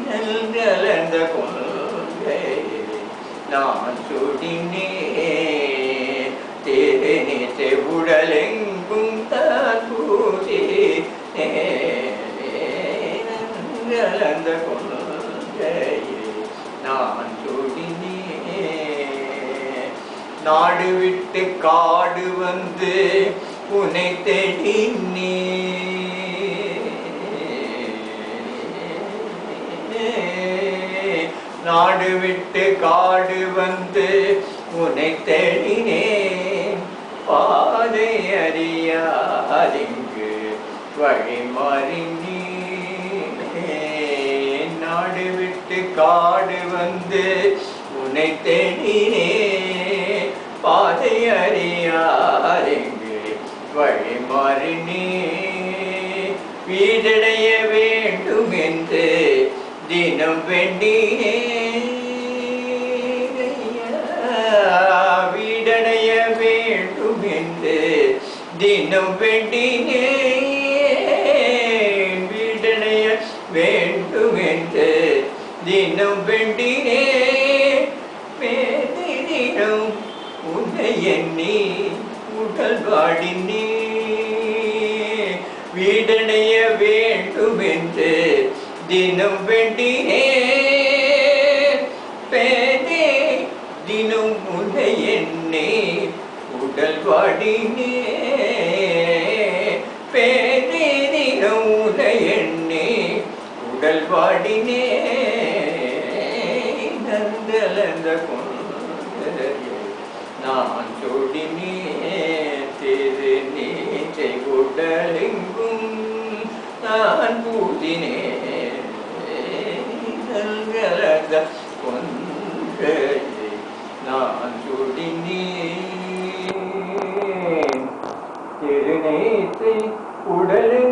நல்கலந்த கொங்கை நான் சுடினே தேனிசை உடலெங்கும் தாக்கூதி நல்கலந்த கொங்கை நான் சுடினே நாடு விட்டு காடு வந்து உன்னை தேடினே நாடு விட்டு காடு வந்து உன்னை தேடினேன் பாதை அறியாதிங்கு வழி மாறினேன் நாடு விட்டு காடு வந்து உன்னை தேடினேன் பாதை அறியாதிங்கு வழி மாறினேன் வீடடைய வேண்டும் என்று தினம் வேண்டினே வீடடைய வேண்டும் என்று தினம் வேண்டினே வீடடைய வேண்டும் என்று தினம் வேண்டினே மேதினம் உன்னை எண்ணி உடல் வாடினே வீடடைய வேண்டும் என்று தினம் வேண்டினே பேதே தினம் உன்னை எண்ணே உடல் வாடினே பேதே தினம் உன்னை எண்ணே உடல் வாடினே நந்தலந்த கொண்டே நான் சொடினே திரு நீச்சை உடலெங்கும் நான் பூதினே நல்கலந்த கொங்கை நான் சுடினேன் திருநீற்றை உடலை